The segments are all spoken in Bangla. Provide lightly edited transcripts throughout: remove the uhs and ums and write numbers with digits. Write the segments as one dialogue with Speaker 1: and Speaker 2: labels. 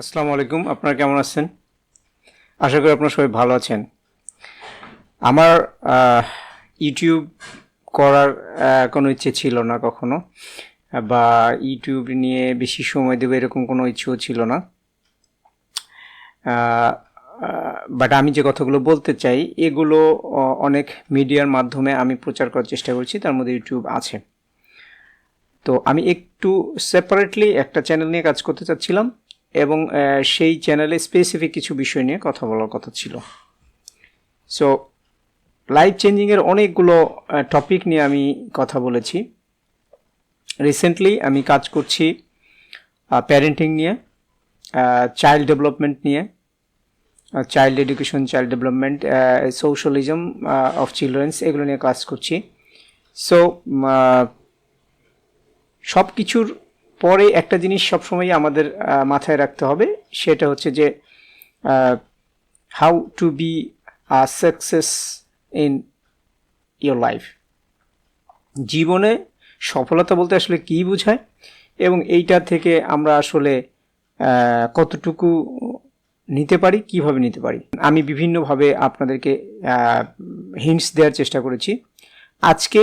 Speaker 1: আসসালামু আলাইকুম। আপনারা কেমন আছেন? আশা করি আপনারা সবাই ভালো আছেন। আমার ইউটিউব করার কোনো ইচ্ছে ছিল না কখনো, বা ইউটিউব নিয়ে বেশি সময় দেবো এরকম কোনো ইচ্ছেও ছিল না। বাট আমি যে কথাগুলো বলতে চাই এগুলো অনেক মিডিয়ার মাধ্যমে আমি প্রচার করার চেষ্টা করছি, তার মধ্যে ইউটিউব আছে। তো আমি একটু সেপারেটলি একটা চ্যানেল নিয়ে কাজ করতে চাচ্ছিলাম, এবং সেই চ্যানেলে স্পেসিফিক কিছু বিষয় নিয়ে কথা বলার কথা ছিল। সো লাইফ চেঞ্জিংয়ের অনেকগুলো টপিক নিয়ে আমি কথা বলেছি। রিসেন্টলি আমি কাজ করছি প্যারেন্টিং নিয়ে, চাইল্ড ডেভেলপমেন্ট নিয়ে, child education, child development, socialism of children's, এগুলো নিয়ে কাজ করছি। সো সব কিছুর পরে একটা জিনিস সবসময় আমাদের মাথায় রাখতে হবে, সেটা হচ্ছে যে how to be a success in your life. জীবনে সফলতা বলতে আসলে কী বোঝায়, এবং এইটা থেকে আমরা আসলে কতটুকু নিতে পারি, কিভাবে নিতে পারি। আমি বিভিন্নভাবে আপনাদেরকে হিন্টস দেওয়ার চেষ্টা করেছি। আজকে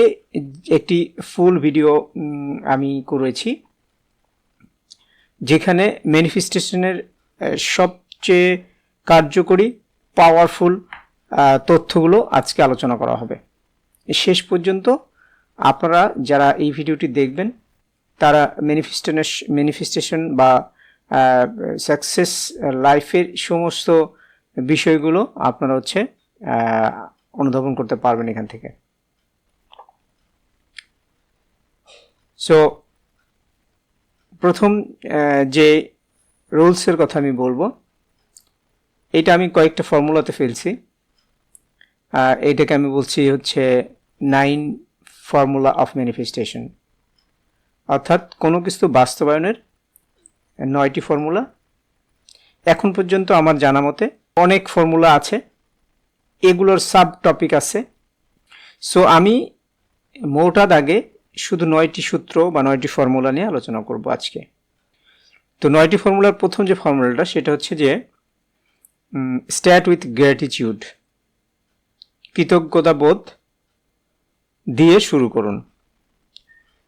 Speaker 1: একটি ফুল ভিডিও আমি করেছি, যেখানে ম্যানিফেস্টেশনের সবচেয়ে কার্যকরী পাওয়ারফুল তথ্যগুলো আজকে আলোচনা করা হবে। শেষ পর্যন্ত আপনারা যারা এই ভিডিওটি দেখবেন তারা ম্যানিফেস্টেশন বা সাকসেস লাইফের সমস্ত বিষয়গুলো আপনারা অনুধাবন করতে পারবেন এখান থেকে। সো প্রথম যে রুলসের কথা আমি বলবো, এটা আমি কয়েকটা ফর্মুলাতে ফেলছি। এটাকে আমি বলছি হচ্ছে 9 ফর্মুলা অফ ম্যানিফেস্টেশন, অর্থাৎ কোনো কিছু বাস্তবায়নের 9টি ফর্মুলা। এখন পর্যন্ত আমার জানা মতে অনেক ফর্মুলা আছে, এগুলোর সাব টপিক আছে। সো আমি মোটা দাগে শুধু 9টি সূত্র বা 9টি ফর্মুলা নিয়ে আলোচনা করব আজকে। তো 9টি ফর্মুলার প্রথম যে ফর্মুলাটা সেটা হচ্ছে যে স্টার্ট উইথ গ্র্যাটিটিউড, কৃতজ্ঞতা বোধ দিয়ে শুরু করুন।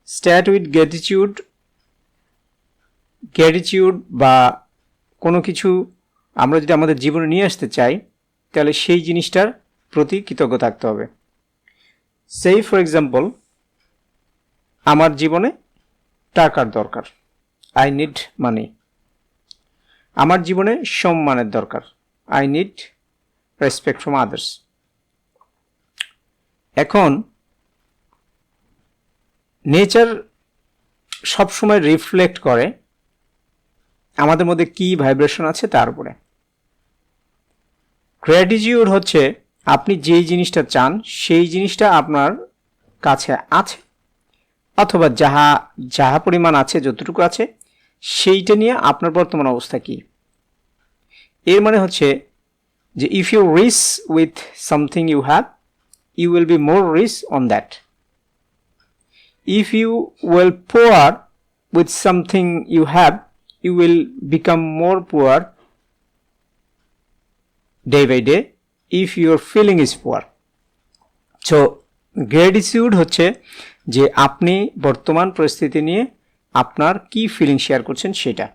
Speaker 1: স্টার্ট উইথ গ্র্যাটিটিউড, গ্র্যাটিটিউড বা কোনো কিছু আমরা যদি আমাদের জীবনে নিয়ে আসতে চাই তাহলে সেই জিনিসটার প্রতি কৃতজ্ঞ থাকতে হবে। সেই ফর এক্সাম্পল, আমার জীবনে টাকার দরকার, আই নিড মানি। আমার জীবনে সম্মানের দরকার, I need respect from others. এখন নেচার সবসময় রিফ্লেক্ট করে আমাদের মধ্যে কি ভাইব্রেশন আছে তার উপরে। গ্র্যাটিটিউড হচ্ছে আপনি যেই জিনিসটা চান সেই জিনিসটা আপনার কাছে আছে, অথবা যাহা যাহা পরিমাণ আছে, যতটুকু আছে সেইটা নিয়ে আপনার বর্তমান অবস্থা কি। এর মানে হচ্ছে যে if you reach with something you have, you will be more rich on that. If you will poor with something you have, you will become more poor day by day if your feeling is poor. So gratitude হচ্ছে যে আপনি বর্তমান পরিস্থিতি নিয়ে আপনার কি ফিলিং শেয়ার করছেন সেটা।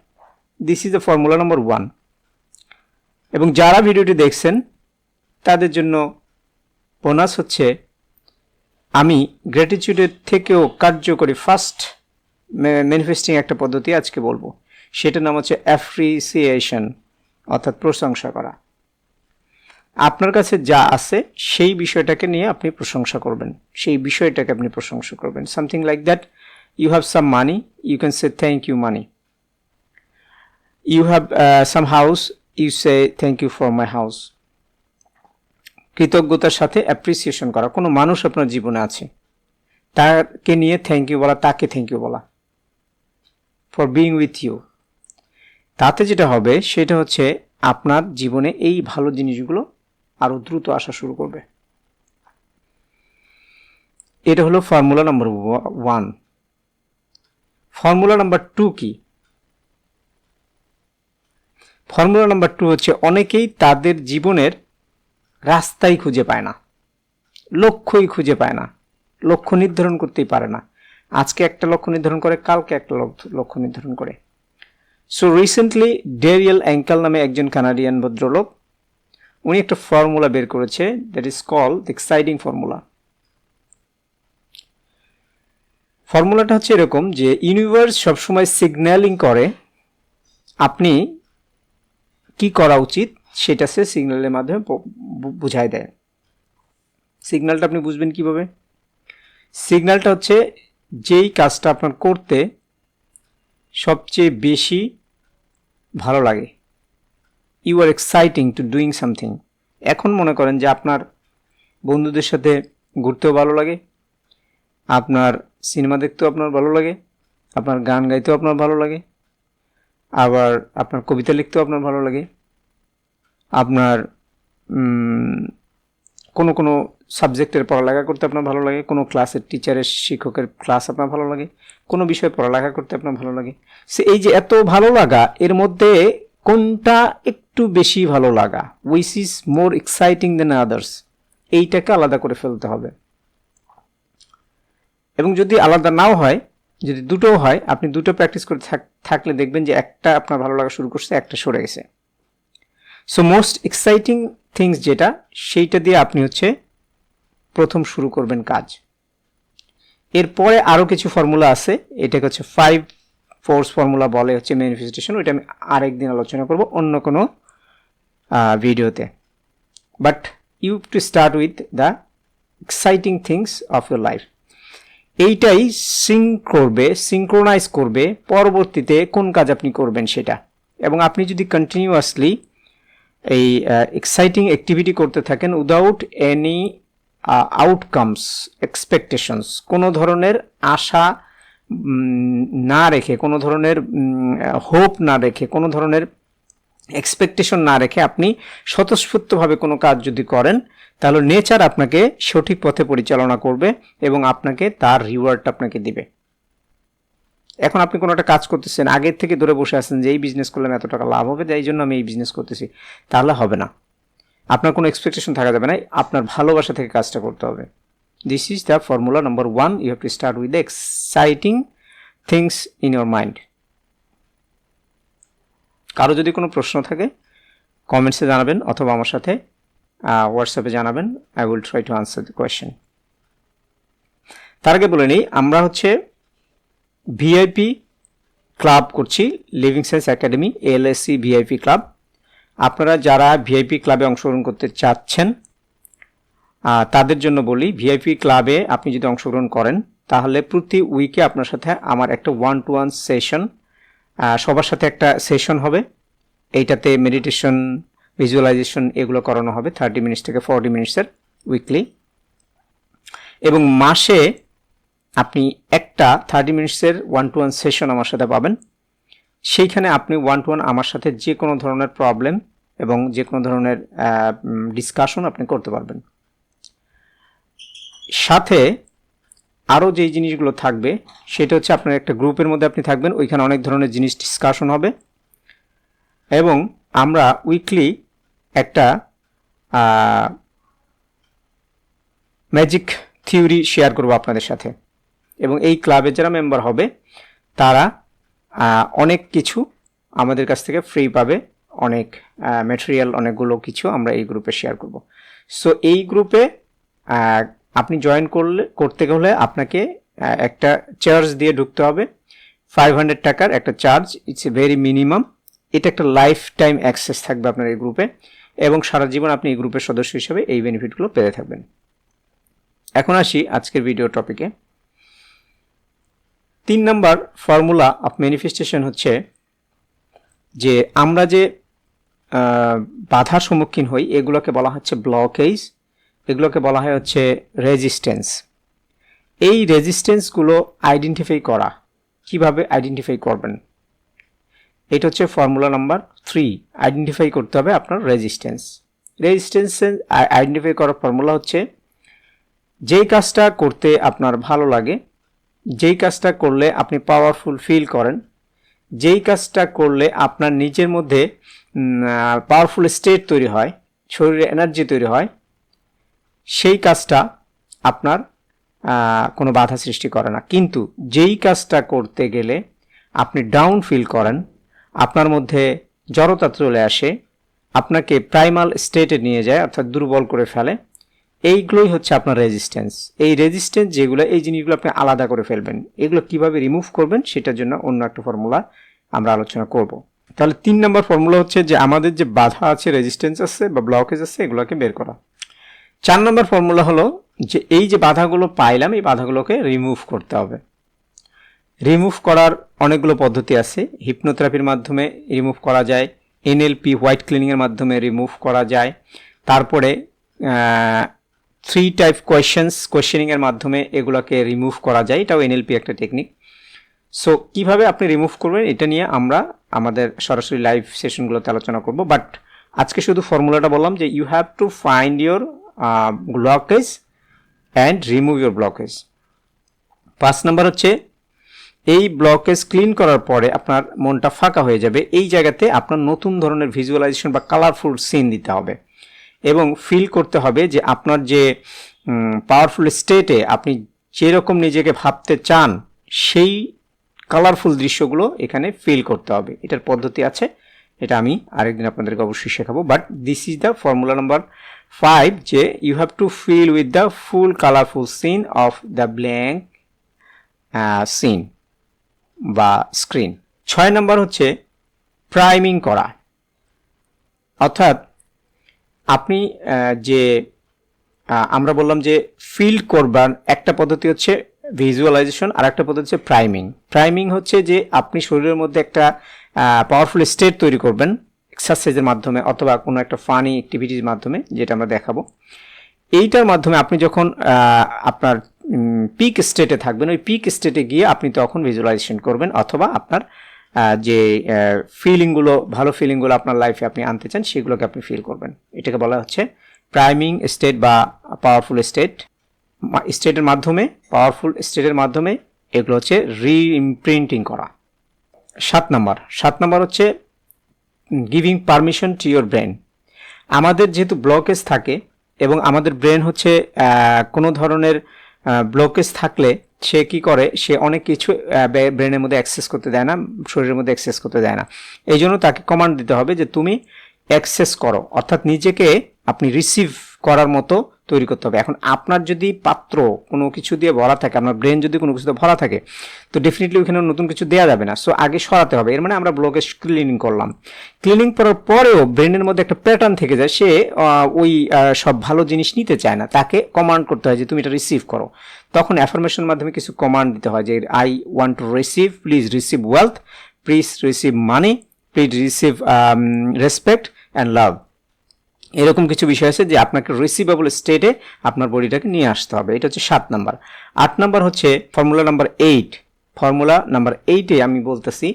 Speaker 1: This is the formula number 1। এবং যারা ভিডিওটি দেখছেন তাদের জন্য বোনাস হচ্ছে, আমি গ্র্যাটিটিউডের থেকেও কার্যকরী ফার্স্ট ম্যানিফেস্টিং একটা পদ্ধতি আজকে বলবো। সেটার নাম হচ্ছে অ্যাপ্রিসিয়েশন, অর্থাৎ প্রশংসা করা। আপনার কাছে যা আছে সেই বিষয়টাকে নিয়ে আপনি প্রশংসা করবেন, সেই বিষয়টাকে আপনি প্রশংসা করবেন। Something like that, you have some money, you can say thank you money. You have some house, you say thank you for my house. কৃতজ্ঞতার সাথে অ্যাপ্রিসিয়েশন করা। কোনো মানুষ আপনার জীবনে আছে, তাকে নিয়ে থ্যাংক ইউ বলা, তাকে থ্যাংক ইউ বলা ফর বিইং উইথ ইউ। তাতে যেটা হবে সেটা হচ্ছে আপনার জীবনে এই ভালো জিনিসগুলো আরও দ্রুত আসা শুরু করবে। এটা হলো ফর্মুলা নাম্বার 1। ফর্মুলা নাম্বার 2 কি? ফর্মুলা নাম্বার 2 হচ্ছে অনেকেই তাদের জীবনের রাস্তাই খুঁজে পায় না, লক্ষ্যই খুঁজে পায় না, লক্ষ্য নির্ধারণ করতেই পারে না। আজকে একটা লক্ষ্য নির্ধারণ করে, কালকে একটা লক্ষ্য নির্ধারণ করে। সো রিসেন্টলি ডেরিয়েল অ্যাঙ্কেল নামে একজন কানাডিয়ান ভদ্রলোক, উনি একটা ফর্মুলা বের করেছে, that is called the exciting formula. ফর্মুলাটা হচ্ছে এরকম যে ইউনিভার্স সবসময় সিগন্যালিং করে আপনি কি করা উচিত সেটা সে সিগন্যালের মাধ্যমে বুঝাই দেয়। সিগন্যালটা আপনি বুঝবেন কিভাবে? সিগন্যালটা হচ্ছে যেই কাজটা আপনার করতে সবচেয়ে বেশি ভালো লাগে, you are exciting to doing something. এখন মনে করেন যে আপনার বন্ধুদের সাথে ঘুরতেও ভালো লাগে, আপনার সিনেমা দেখতেও আপনার ভালো লাগে, আপনার গান গাইতেও আপনার ভালো লাগে, আবার আপনার কবিতা লিখতেও আপনার ভালো লাগে, আপনার কোনো কোনো সাবজেক্টের পড়ালেখা করতে আপনার ভালো লাগে, কোনো ক্লাসের টিচারের শিক্ষকের ক্লাস আপনার ভালো লাগে, কোনো বিষয়ে পড়ালেখা করতে আপনার ভালো লাগে। সে এই যে এত ভালো লাগা, এর মধ্যে কোনটা একটু বেশি ভালো লাগা, which is more exciting than others, এইটাকে আলাদা করে ফেলতে হবে। এবং যদি আলাদা নাও হয়, যদি দুটোও হয়, আপনি দুটো প্র্যাকটিস করে থাকলে দেখবেন যে একটা আপনার ভালো লাগা শুরু করছে, একটা সরে গেছে। সো মোস্ট এক্সাইটিং থিংস যেটা, সেইটা দিয়ে আপনি হচ্ছে প্রথম শুরু করবেন কাজ। এরপরে আরও কিছু ফর্মুলা আছে, এটাকে হচ্ছে 5 ফোর্স ফর্মুলা বলে হচ্ছে ম্যানিফেস্টেশন। ওইটা আমি আরেকদিন আলোচনা করব অন্য কোনো ভিডিওতে। But you to start with the exciting things of your life. এইটাই সিঙ্ক্রোনাইজ করবে পরবর্তীতে কোন কাজ আপনি করবেন সেটা। এবং আপনি যদি কন্টিনিউয়াসলি এই এক্সাইটিং অ্যাক্টিভিটি করতে থাকেন উইদাউট এনি আউটকামস এক্সপেকটেশনস, কোনো ধরনের আশা না রেখে, কোনো ধরনের হোপ না রেখে, কোনো ধরনের এক্সপেকটেশন না রেখে আপনি স্বতঃস্ফূর্তভাবে কোনো কাজ যদি করেন, তাহলে নেচার আপনাকে সঠিক পথে পরিচালনা করবে এবং আপনাকে তার রিওয়ার্ডটা আপনাকে দিবে। এখন আপনি কোনো একটা কাজ করতেছেন, আগের থেকে ধরে বসে আছেন যে এই বিজনেস করলে এত টাকা লাভ হবে, এই জন্য আমি এই বিজনেস করতেছি, তাহলে হবে না। আপনার কোনো এক্সপেকটেশন থাকা যাবে না, আপনার ভালোবাসা থেকে কাজটা করতে হবে। This is the formula number 1, you have to start with the exciting things in your mind. কারো যদি কোনো প্রশ্ন থাকে কমেন্টসে জানাবেন, অথবা আমার সাথে হোয়াটসঅ্যাপে জানাবেন, I will try to answer the question. তার আগে বলে নিই, আমরা হচ্ছে ভিআইপি ক্লাব করছি, living sense academy LSC VIP club. আপনারা যারা ভিআইপি ক্লাবে অংশগ্রহণ করতে চাচ্ছেন তাদের জন্য বলি, ভিআইপি ক্লাবে আপনি যদি অংশগ্রহণ করেন তাহলে প্রতি উইকে আপনার সাথে আমার একটা 1-to-1 সেশন, সবার সাথে একটা সেশন হবে। এইটাতে মেডিটেশন, ভিজুয়ালাইজেশন এগুলো করানো হবে 30 মিনিটস থেকে 40 মিনিটসের উইকলি। এবং মাসে আপনি একটা 30 মিনিটসের 1-to-1 সেশন আমার সাথে পাবেন। সেইখানে আপনি 1-to-1 আমার সাথে যে কোনো ধরনের প্রবলেম এবং যে কোনো ধরনের ডিসকাশন আপনি করতে পারবেন। সাথে আরও যেই জিনিসগুলো থাকবে সেটা হচ্ছে আপনার একটা গ্রুপের মধ্যে আপনি থাকবেন, ওইখানে অনেক ধরনের জিনিস ডিসকাশন হবে। এবং আমরা উইকলি একটা ম্যাজিক থিওরি শেয়ার করব আপনাদের সাথে। এবং এই ক্লাবে যারা মেম্বার হবে তারা অনেক কিছু আমাদের কাছ থেকে ফ্রি পাবে, অনেক ম্যাটেরিয়াল, অনেকগুলো কিছু আমরা এই গ্রুপে শেয়ার করব। সো এই গ্রুপে আপনি জয়েন করতে হলে আপনাকে একটা চার্জ দিয়ে ঢুকতে হবে, 500 টাকার একটা charge, it's a very minimum. এটা একটা লাইফ টাইম অ্যাক্সেস থাকবে আপনার এই গ্রুপে, এবং সারা জীবন আপনি এই গ্রুপের সদস্য হিসেবে এই বেনিফিটগুলো পেতে থাকবেন। এখন আসি আজকের ভিডিও টপিকে। 3 নাম্বার ফর্মুলা অফ ম্যানিফেস্টেশন হচ্ছে যে আমরা যে বাধার সম্মুখীন হই এগুলোকে বলা হচ্ছে ব্লকেজ, এগুলোকে বলা হয় হচ্ছে রেজিস্ট্যান্স। এই রেজিস্ট্যান্সগুলো আইডেন্টিফাই করা, কিভাবে আইডেন্টিফাই করবেন, এটা হচ্ছে ফর্মুলা নাম্বার 3। আইডেন্টিফাই করতে হবে আপনার রেজিস্ট্যান্স। আইডেন্টিফাই করার ফর্মুলা হচ্ছে যেই কাজটা করতে আপনার ভালো লাগে, যেই কাজটা করলে আপনি পাওয়ারফুল ফিল করেন, যেই কাজটা করলে আপনার নিজের মধ্যে পাওয়ারফুল স্টেট তৈরি হয়, শরীরে এনার্জি তৈরি হয়, সেই কাজটা আপনার কোনো বাধা সৃষ্টি করে না। কিন্তু যেই কাজটা করতে গেলে আপনি ডাউন ফিল করেন, আপনার মধ্যে জড়তা চলে আসে, আপনাকে প্রাইমাল স্টেটে নিয়ে যায়, অর্থাৎ দুর্বল করে ফেলে, এইগুলোই হচ্ছে আপনার রেজিস্ট্যান্স। এই রেজিস্ট্যান্স যেগুলো, এই জিনিসগুলো আপনি আলাদা করে ফেলবেন। এগুলো কিভাবে রিমুভ করবেন সেটার জন্য অন্য একটা ফর্মুলা আমরা আলোচনা করব। তাহলে 3 নম্বর ফর্মুলা হচ্ছে যে আমাদের যে বাধা আছে, রেজিস্ট্যান্স আছে বা ব্লকেজ আছে, এগুলোকে বের করা। 4 নম্বর ফর্মুলা হলো যে এই যে বাধাগুলো পাইলাম, এই বাধাগুলোকে রিমুভ করতে হবে। রিমুভ করার অনেকগুলো পদ্ধতি আছে। হিপনোথেরাপির মাধ্যমে রিমুভ করা যায়, এনএলপি হোয়াইট ক্লিনিংয়ের মাধ্যমে রিমুভ করা যায়, তারপরে 3 টাইপ কোয়েশ্চেনিংয়ের মাধ্যমে এগুলোকে রিমুভ করা যায়, এটাও এনএলপি একটা টেকনিক। সো কিভাবে আপনি রিমুভ করবেন এটা নিয়ে আমরা আমাদের সরাসরি লাইভ সেশনগুলোতে আলোচনা করব। বাট আজকে শুধু ফর্মুলাটা বললাম যে you have to find your blockage and remove your blockage. 5 number হচ্ছে এই ব্লকেজ ক্লিন করার পরে আপনার মনটা ফাঁকা হয়ে যাবে। এই জায়গাতে আপনার নতুন ধরনের ভিজুয়ালাইজেশন বা কালারফুল সিন দিতে হবে এবং ফিল করতে হবে যে আপনার যে পাওয়ারফুল স্টেটে আপনি যেরকম নিজেকে ভাবতে চান সেই কালারফুল দৃশ্যগুলো এখানে ফিল করতে হবে। এটার পদ্ধতি আছে, এটা আমি আরেকদিন আপনাদেরকে অবশ্যই শেখাবো। But this is the formula number 5, যে you have to fill with the full colourful scene of the blank scene বা স্ক্রিন। 6 নাম্বার হচ্ছে প্রাইমিং করা, অর্থাৎ আপনি যে আমরা বললাম যে ফিল করবার একটা পদ্ধতি হচ্ছে ভিজুয়ালাইজেশন, আর একটা পদ্ধতি হচ্ছে প্রাইমিং। প্রাইমিং হচ্ছে যে আপনি শরীরের মধ্যে একটা পাওয়ারফুল স্টেট তৈরি করবেন এক্সারসাইজের মাধ্যমে অথবা কোনো একটা ফানি অ্যাক্টিভিটির মাধ্যমে, যেটা আমরা দেখাবো। এইটার মাধ্যমে আপনি যখন আপনার পিক স্টেটে থাকবেন, ওই পিক স্টেটে গিয়ে আপনি তখন ভিজুয়ালাইজেশন করবেন, অথবা আপনার যে ফিলিংগুলো, ভালো ফিলিংগুলো আপনার লাইফে আপনি আনতে চান সেগুলোকে আপনি ফিল করবেন। এটাকে বলা হচ্ছে প্রাইমিং স্টেট বা পাওয়ারফুল স্টেট। স্টেটের মাধ্যমে, পাওয়ারফুল স্টেটের মাধ্যমে এগুলো হচ্ছে রি-ইমপ্রিন্টিং করা। 7 নাম্বার হচ্ছে giving permission to your brain. আমাদের যেহেতু ব্লকেজ থাকে এবং আমাদের ব্রেন হচ্ছে কোনো ধরনের ব্লকেজ থাকলে সে কি করে, সে অনেক কিছু ব্রেনের মধ্যে অ্যাক্সেস করতে দেয় না, শরীরের মধ্যে অ্যাক্সেস করতে দেয় না। এই জন্য তাকে কমান্ড দিতে হবে যে তুমি অ্যাক্সেস করো, অর্থাৎ নিজেকে আপনি রিসিভ করার মতো তৈরি করতে হবে। এখন আপনার যদি পাত্র কোনো কিছু দিয়ে ভরা থাকে, আপনার ব্রেন যদি কোনো কিছু দিয়ে ভরা থাকে, তো ডেফিনেটলি ওইখানে নতুন কিছু দেওয়া যাবে না। সো আগে সরাতে হবে। এর মানে আমরা ব্লকেজ ক্লিনিং করলাম, ক্লিনিং করার পরেও ব্রেনের মধ্যে একটা প্যাটার্ন থেকে যায়, সে ওই সব ভালো জিনিস নিতে চায় না, তাকে কমান্ড করতে হয় যে তুমি এটা রিসিভ করো। তখন অ্যাফার্মেশনের মাধ্যমে কিছু কমান্ড দিতে হয় যে I want to receive, please receive wealth, please receive money, please receive respect and love. এরকম কিছু বিষয় আছে যে আপনাকে রিসিভেবল স্টেটে আপনার বডিটাকে নিয়ে আসতে হবে। এটা হচ্ছে 7 নাম্বার। 8 নাম্বার হচ্ছে ফর্মুলা নাম্বার 8। ফর্মুলা নাম্বার 8-এ আমি বলতেছি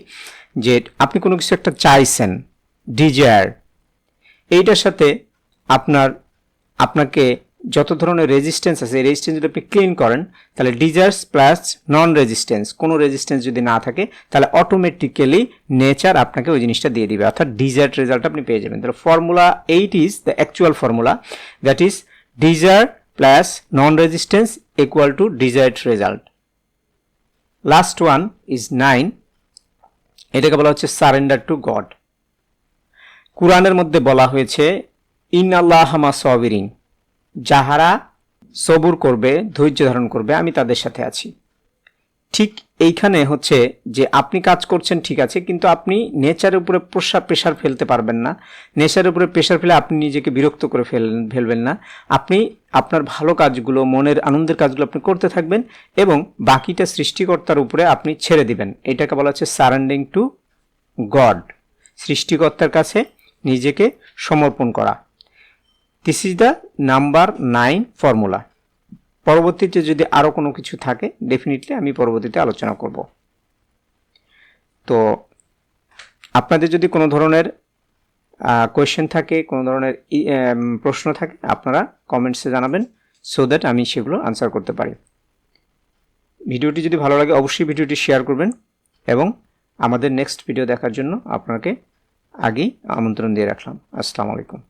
Speaker 1: যে আপনি কোনো কিছু একটা চাইছেন, ডিজায়ার, এইটার সাথে আপনাকে যত ধরনের রেজিস্ট্যান্স আছে, এই রেজিস্ট্যান্স যদি আপনি ক্লিন করেন, তাহলে ডিজায়ার্স প্লাস নন রেজিস্ট্যান্স, কোনো রেজিস্ট্যান্স যদি না থাকে, তাহলে অটোমেটিক্যালি নেচার আপনাকে ওই জিনিসটা দিয়ে দিবে, অর্থাৎ ডিজায়ার্ড রেজাল্ট আপনি পেয়ে যাবেন। তাহলে formula 8 is the actual formula, that is desire plus non resistance equal to desired result. Last one is 9, এটাকে বলা হচ্ছে সারেন্ডার টু গড। কুরআনের মধ্যে বলা হয়েছে ইন্নাল্লাহা মা সাবিরিন, যাহারা সবুর করবে, ধৈর্য ধারণ করবে, আমি তাদের সাথে আছি। ঠিক এইখানে হচ্ছে যে আপনি কাজ করছেন ঠিক আছে, কিন্তু আপনি নেচারের উপরে প্রেশার ফেলতে পারবেন না। নেচারের উপরে প্রেশার ফেলে আপনি নিজেকে বিরক্ত করে ফেলবেন না। আপনি আপনার ভালো কাজগুলো, মনের আনন্দের কাজগুলো আপনি করতে থাকবেন এবং বাকিটা সৃষ্টিকর্তার উপরে আপনি ছেড়ে দিবেন। এটাকে বলা হচ্ছে সারেন্ডিং টু গড, সৃষ্টিকর্তার কাছে নিজেকে সমর্পণ করা। This is the number 9 formula. পরবর্তীতে যদি আরও কোনো কিছু থাকে ডেফিনেটলি আমি পরবর্তীতে আলোচনা করব। তো আপনাদের যদি কোনো ধরনের কোয়েশ্চেন থাকে, কোনো ধরনের প্রশ্ন থাকে, আপনারা কমেন্টসে জানাবেন, সো দ্যাট আমি সেগুলো আনসার করতে পারি। ভিডিওটি যদি ভালো লাগে অবশ্যই ভিডিওটি শেয়ার করবেন এবং আমাদের নেক্সট ভিডিও দেখার জন্য আপনাকে আগেই আমন্ত্রণ দিয়ে রাখলাম। আসসালামু আলাইকুম।